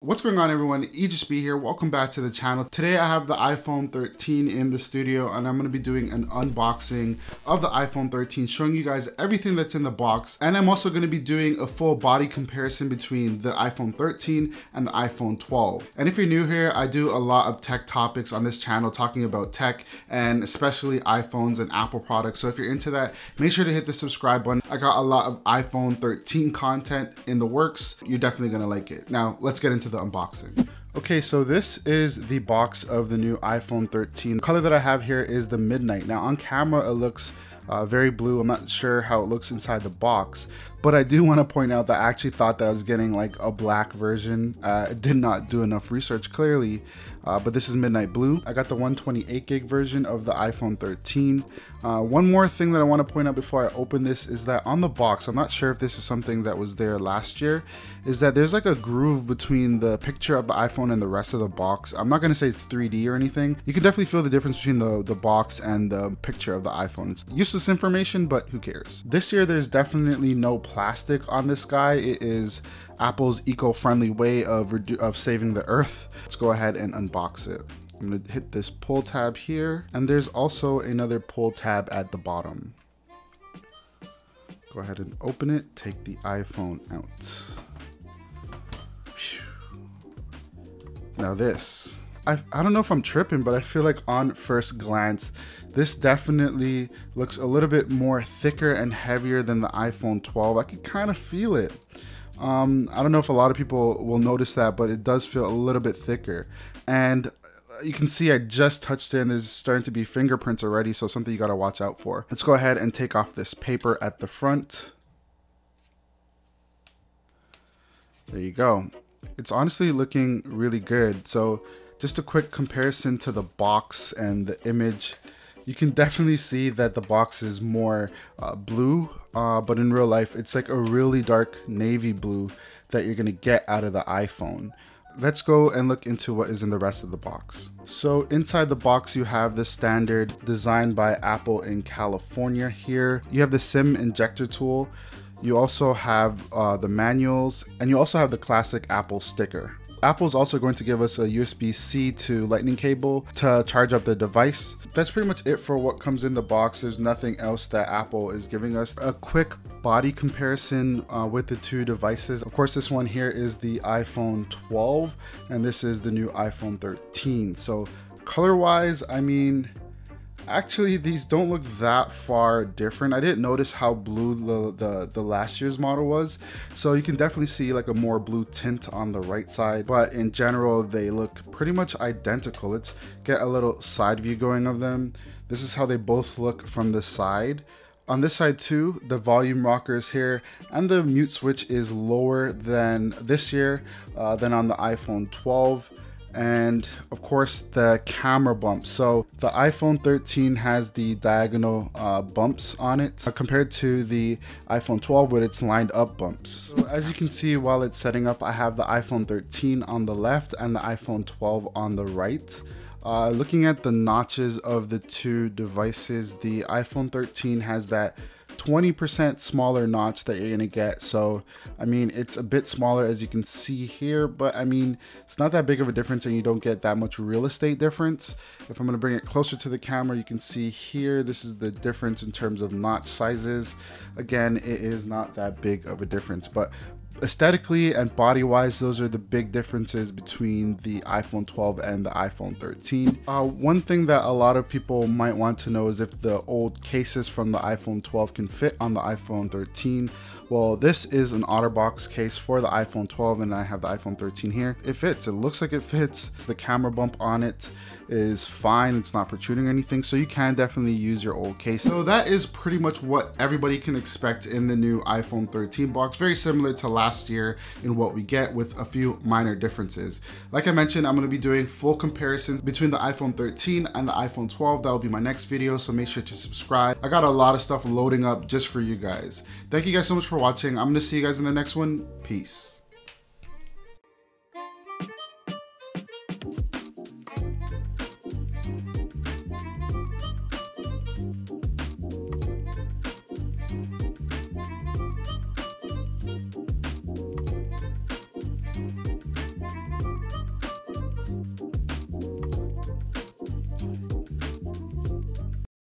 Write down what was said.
What's going on, everyone? EJSB here. Welcome back to the channel. Today I have the iPhone 13 in the studio and I'm going to be doing an unboxing of the iPhone 13, showing you guys everything that's in the box. And I'm also going to be doing a full body comparison between the iPhone 13 and the iPhone 12. And if you're new here, I do a lot of tech topics on this channel talking about tech and especially iPhones and Apple products. So if you're into that, make sure to hit the subscribe button. I got a lot of iPhone 13 content in the works. You're definitely going to like it. Now let's get into the unboxing. Okay, so this is the box of the new iPhone 13. The color that I have here is the Midnight. Now on camera it looks very blue. I'm not sure how it looks inside the box, but I do want to point out that I actually thought that I was getting like a black version. I did not do enough research clearly, but this is Midnight Blue. I got the 128 gig version of the iPhone 13. One more thing that I want to point out before I open this is that on the box, I'm not sure if this is something that was there last year, is that there's like a groove between the picture of the iPhone and the rest of the box. I'm not going to say it's 3D or anything. You can definitely feel the difference between the box and the picture of the iPhone. It's useless information, but who cares? This year, there's definitely no plastic on this guy. It is Apple's eco-friendly way of saving the earth. Let's go ahead and unbox it. I'm gonna hit this pull tab here, and there's also another pull tab at the bottom. Go ahead and open it, take the iPhone out. Now this, I don't know if I'm tripping, but I feel like on first glance, this definitely looks a little bit more thicker and heavier than the iPhone 12. I can kind of feel it. I don't know if a lot of people will notice that, but it does feel a little bit thicker. And you can see I just touched it and there's starting to be fingerprints already, so something you gotta watch out for. Let's go ahead and take off this paper at the front. There you go. It's honestly looking really good. So just a quick comparison to the box and the image. You can definitely see that the box is more blue, but in real life, it's like a really dark navy blue that you're gonna get out of the iPhone. Let's go and look into what is in the rest of the box. So inside the box, you have the standard designed by Apple in California here. You have the SIM injector tool. You also have the manuals, and you also have the classic Apple sticker. Apple's also going to give us a USB-C to Lightning cable to charge up the device. That's pretty much it for what comes in the box. There's nothing else that Apple is giving us. A quick body comparison with the two devices. Of course, this one here is the iPhone 12, and this is the new iPhone 13. So color-wise, I mean, actually, these don't look that far different. I didn't notice how blue the last year's model was. So you can definitely see like a more blue tint on the right side. But in general, they look pretty much identical. Let's get a little side view going of them. This is how they both look from the side. On this side too, the volume rocker is here and the mute switch is lower than this year than on the iPhone 12. And of course the camera bumps. So the iPhone 13 has the diagonal bumps on it compared to the iPhone 12 with its lined up bumps. So as you can see, while it's setting up, I have the iPhone 13 on the left and the iPhone 12 on the right. Looking at the notches of the two devices, the iPhone 13 has that 20% smaller notch that you're gonna get. So I mean, it's a bit smaller as you can see here, but I mean, it's not that big of a difference and you don't get that much real estate difference. If I'm gonna bring it closer to the camera, you can see here, this is the difference in terms of notch sizes. Again, it is not that big of a difference, but aesthetically and body wise, those are the big differences between the iPhone 12 and the iPhone 13. One thing that a lot of people might want to know is if the old cases from the iPhone 12 can fit on the iPhone 13. Well, this is an Otterbox case for the iPhone 12 and I have the iPhone 13 here. It fits, it looks like it fits. The camera bump on it is fine, it's not protruding or anything, so you can definitely use your old case. So that is pretty much what everybody can expect in the new iPhone 13 box. Very similar to last year in what we get, with a few minor differences. Like I mentioned, I'm gonna be doing full comparisons between the iPhone 13 and the iPhone 12. That will be my next video, so make sure to subscribe. I got a lot of stuff loading up just for you guys. Thank you guys so much for watching. I'm gonna see you guys in the next one. Peace.